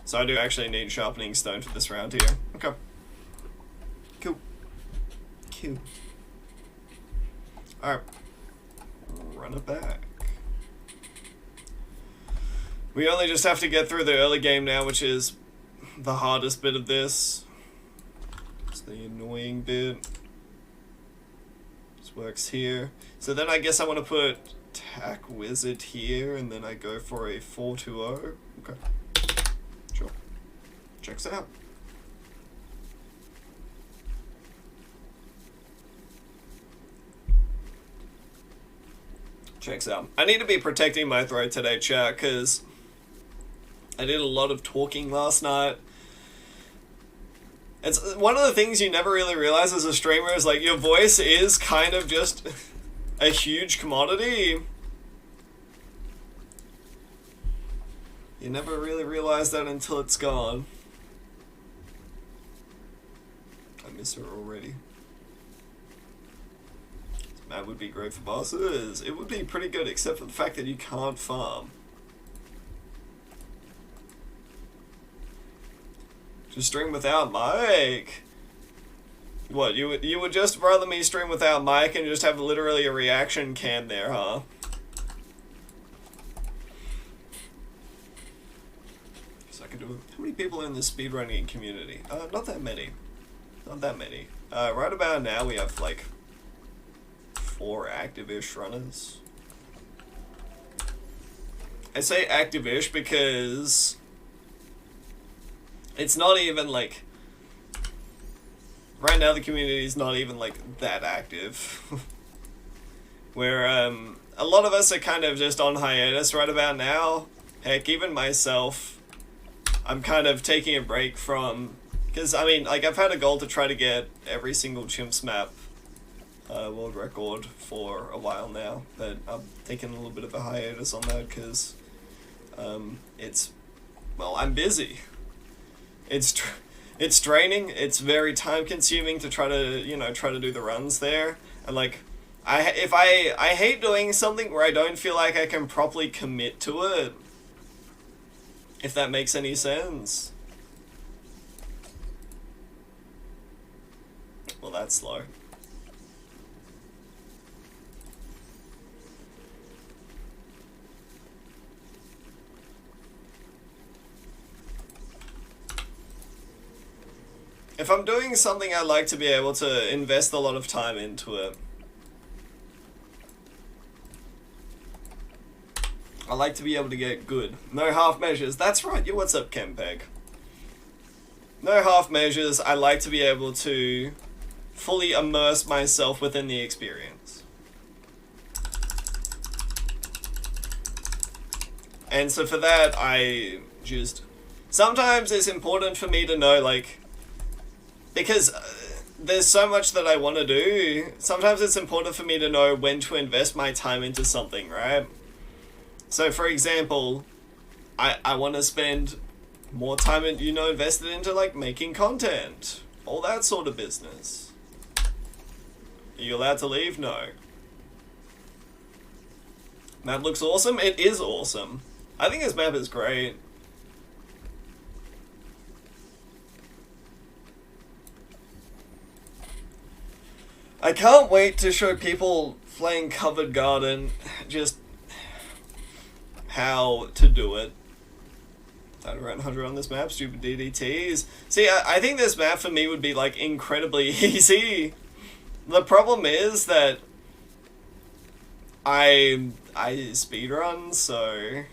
So I do actually need sharpening stone for this round here. Okay. Cool. Cool. Alright. Run it back. We only just have to get through the early game now, which is the hardest bit of this. It's the annoying bit. This works here. So then I guess I want to put Tack Wizard here, and then I go for a 4-2-0. Okay. Sure. Checks out. Checks out. I need to be protecting my throat today, chat, because I did a lot of talking last night. It's one of the things you never really realize as a streamer is like your voice is kind of just a huge commodity. You never really realize that until it's gone. I miss her already. This map would be great for bosses. It would be pretty good except for the fact that you can't farm. Just stream without mic. What, you would just rather me stream without mic and just have literally a reaction cam there, huh? So I can do it. How many people are in the speedrunning community? Not that many. Not that many. Right about now we have like 4 active-ish runners. I say active-ish because it's not even like, right now the community is not even like that active. Where a lot of us are kind of just on hiatus right about now. Heck, even myself, I'm kind of taking a break from, because I mean, like I've had a goal to try to get every single CHIMPS map world record for a while now, but I'm taking a little bit of a hiatus on that because it's, well, I'm busy. It's draining. It's very time consuming to try to, you know, try to do the runs there. And like, I hate doing something where I don't feel like I can properly commit to it. If that makes any sense. Well, that's slow. If I'm doing something, I like to be able to invest a lot of time into it. I like to be able to get good. No half measures. That's right. Yo, what's up, Kempeg? No half measures. I like to be able to fully immerse myself within the experience. And so for that, I just... Sometimes it's important for me to know, like... Because there's so much that I want to do, sometimes it's important for me to know when to invest my time into something, right? So for example, I want to spend more time, you know, invested into like making content, all that sort of business. Are you allowed to leave? No. Map looks awesome? It is awesome. I think this map is great. I can't wait to show people playing Covered Garden just how to do it. Around 100 on this map, stupid DDTs. See, I think this map for me would be like incredibly easy. The problem is that I speedrun, so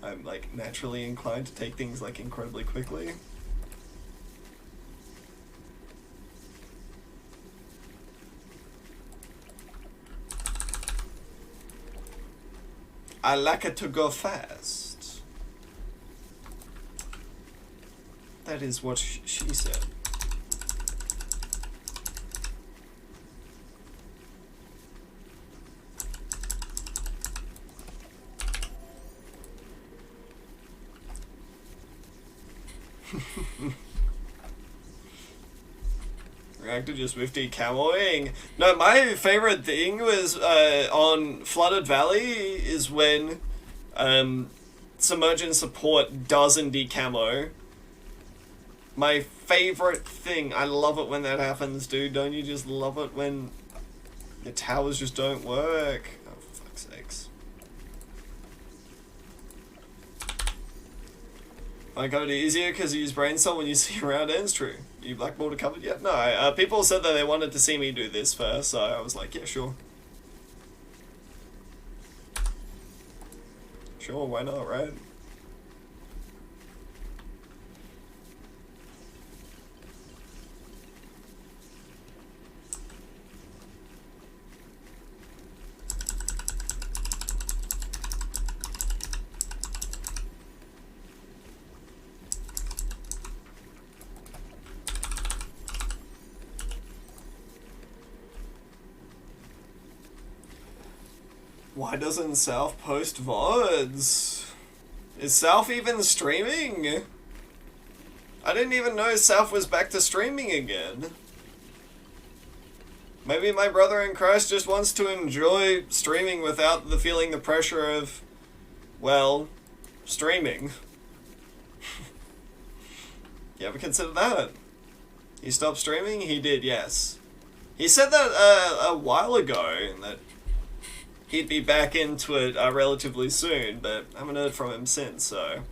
I'm like naturally inclined to take things like incredibly quickly. I like it to go fast. That is what she said. Reacted to Swifty camoing. No, my favorite thing was on Flooded Valley is when submergent support doesn't decamo. My favorite thing. I love it when that happens, dude. Don't you just love it when the towers just don't work? Oh, for fuck's sakes. I go to easier because you use brain cell when you see around ends. True. You black border covered yet? No. People said that they wanted to see me do this first, so I was like, yeah, sure. Sure, why not, right? Why doesn't South post VODs? Is South even streaming? I didn't even know South was back to streaming again. Maybe my brother in Christ just wants to enjoy streaming without feeling the pressure of, well, streaming. You ever consider that? He stopped streaming? He did, yes. He said that a while ago, that he'd be back into it relatively soon, but I haven't heard from him since, so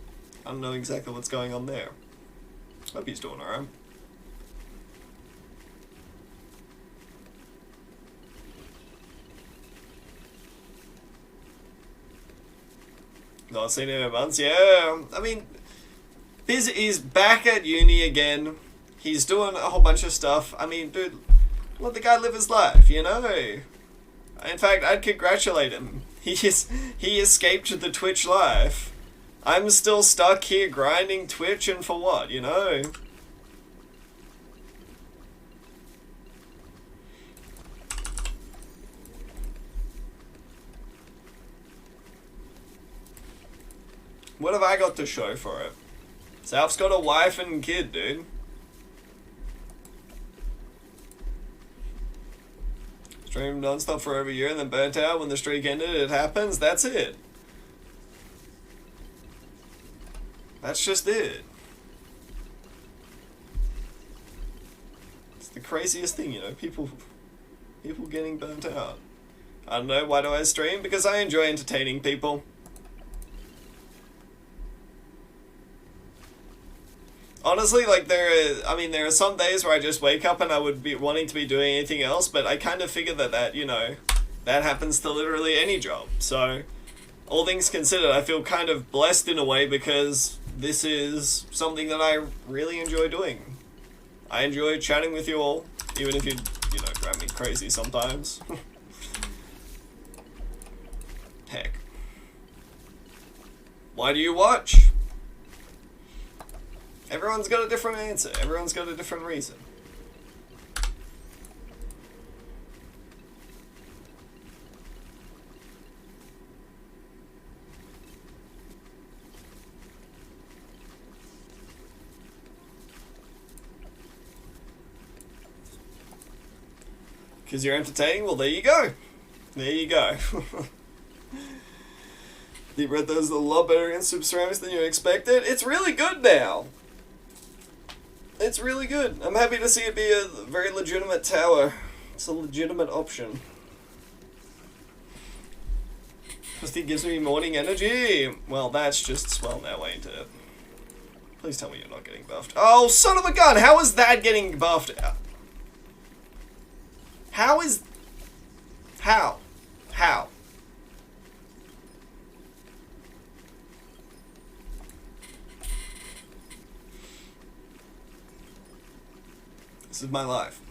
I don't know exactly what's going on there. Hope he's doing alright. Not seen him in months, yeah. I mean, he's back at uni again. He's doing a whole bunch of stuff. I mean, dude, let the guy live his life, you know? In fact, I'd congratulate him. He escaped the Twitch life. I'm still stuck here grinding Twitch, and for what, you know? What have I got to show for it? South's got a wife and kid, dude. Streamed non-stop for over a year and then burnt out when the streak ended. It happens. That's it. That's just it. It's the craziest thing, you know. People getting burnt out. I don't know. Why do I stream? Because I enjoy entertaining people. Honestly, like, there are some days where I just wake up and I would be wanting to be doing anything else, but I kind of figure that, you know, that happens to literally any job. So, all things considered, I feel kind of blessed in a way because this is something that I really enjoy doing. I enjoy chatting with you all, even if you know, drive me crazy sometimes. Heck. Why do you watch? Everyone's got a different answer. Everyone's got a different reason. Because you're entertaining? Well, there you go. There you go. The Red does a lot better against Super Ceramics than you expected. It's really good now. It's really good. I'm happy to see it be a very legitimate tower. It's a legitimate option. Because it gives me morning energy. Well, that's just swell now, ain't it? Please tell me you're not getting buffed. Oh, son of a gun! How is that getting buffed? How is... How? How? This is my life.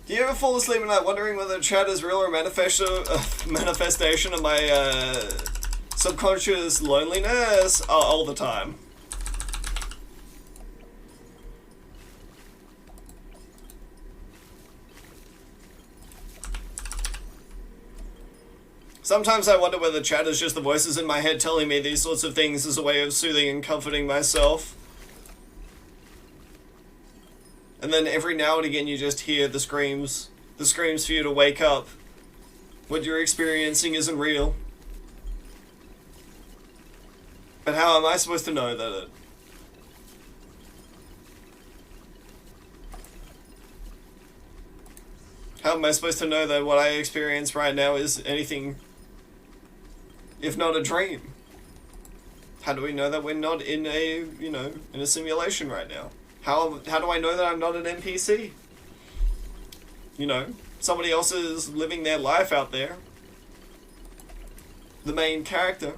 Do you ever fall asleep at night wondering whether chat is real or manifestation of my subconscious loneliness? Oh, all the time. Sometimes I wonder whether chat is just the voices in my head telling me these sorts of things as a way of soothing and comforting myself. And then every now and again you just hear the screams the screams for you to wake up. What you're experiencing isn't real. But how am I supposed to know that it... How am I supposed to know that what I experience right now is anything if not a dream? How do we know that we're not in a, you know, in a simulation right now? How do I know that I'm not an NPC? You know, somebody else is living their life out there. The main character.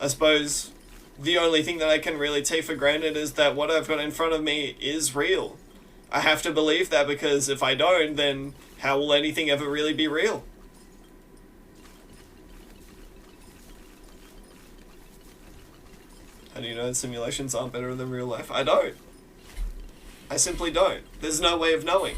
I suppose the only thing that I can really take for granted is that what I've got in front of me is real. I have to believe that, because if I don't, then how will anything ever really be real? How do you know that simulations aren't better than real life? I don't. I simply don't. There's no way of knowing.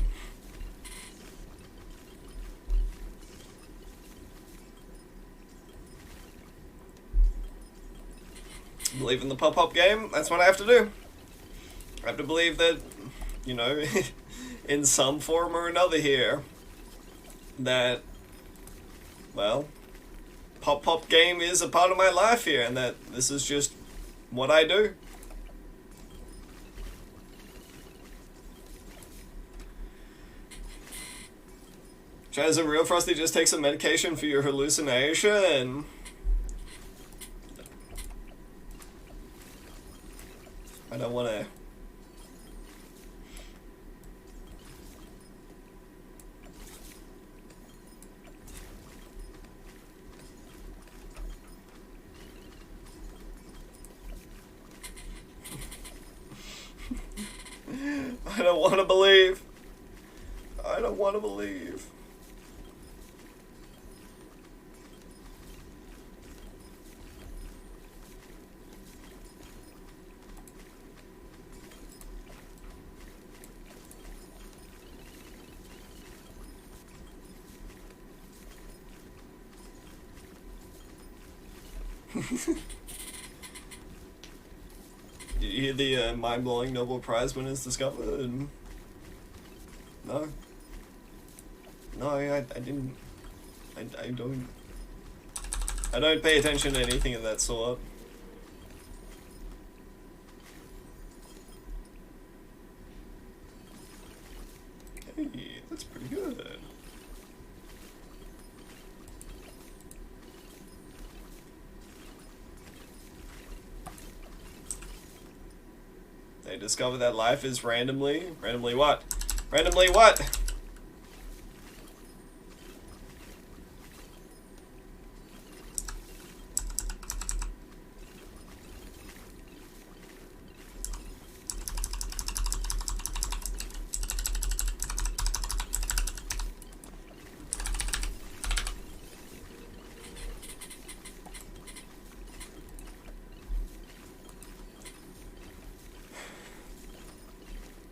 Believe in the pop-up game, that's what I have to do. I have to believe that, you know, in some form or another here, that, well, pop-up game is a part of my life here, and that this is just what I do. Chad, is it real for us to just take some medication for your hallucination? I don't want to... I don't want to believe. I don't want to believe. Did you hear the mind-blowing Nobel Prize winners discovered? No. No, I didn't. I don't. I don't pay attention to anything of that sort. Hey, that's pretty good. They discover that life is randomly what? Randomly what?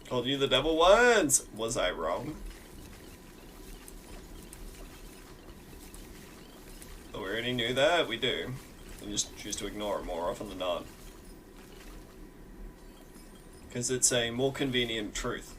Told you the devil once. Was I wrong? But we already knew that. We do. We just choose to ignore it more often than not. Because it's a more convenient truth.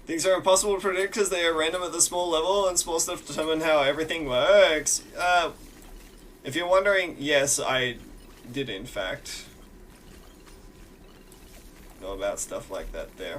Things are impossible to predict because they are random at the small level, and small stuff determine how everything works. If you're wondering, yes, I did in fact know about stuff like that there.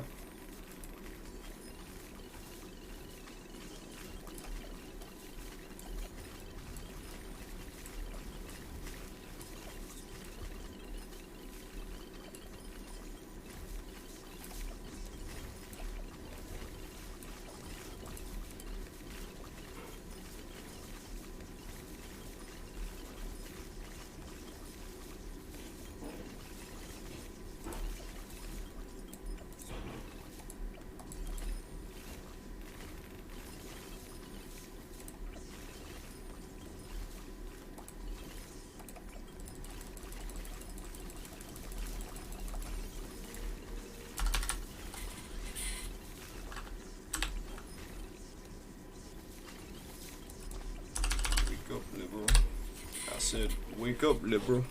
said, wake up, liberal.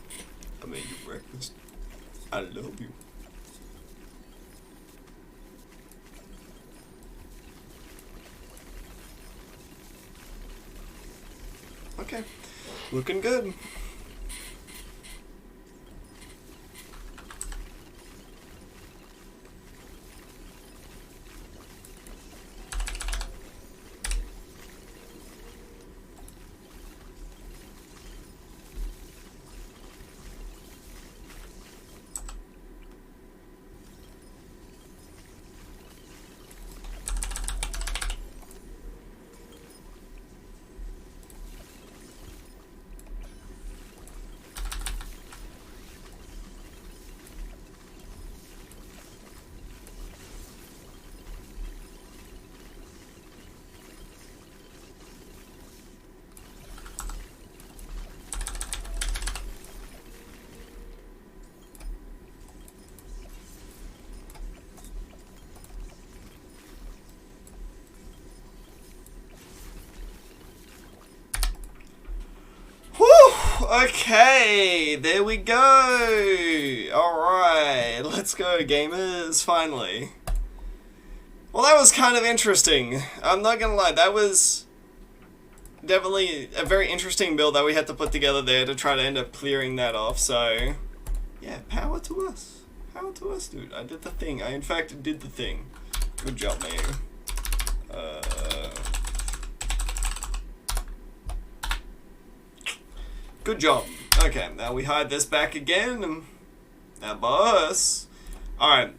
I made you breakfast. I love you. Okay, looking good. Okay, there we go. Alright, let's go, gamers, finally. Well, that was kind of interesting. I'm not gonna lie, that was definitely a very interesting build that we had to put together there to try to end up clearing that off, so yeah, power to us. Power to us, dude. I did the thing. I, in fact, did the thing. Good job, man. Good job. Okay, now we hide this back again. Now, boss. Alright,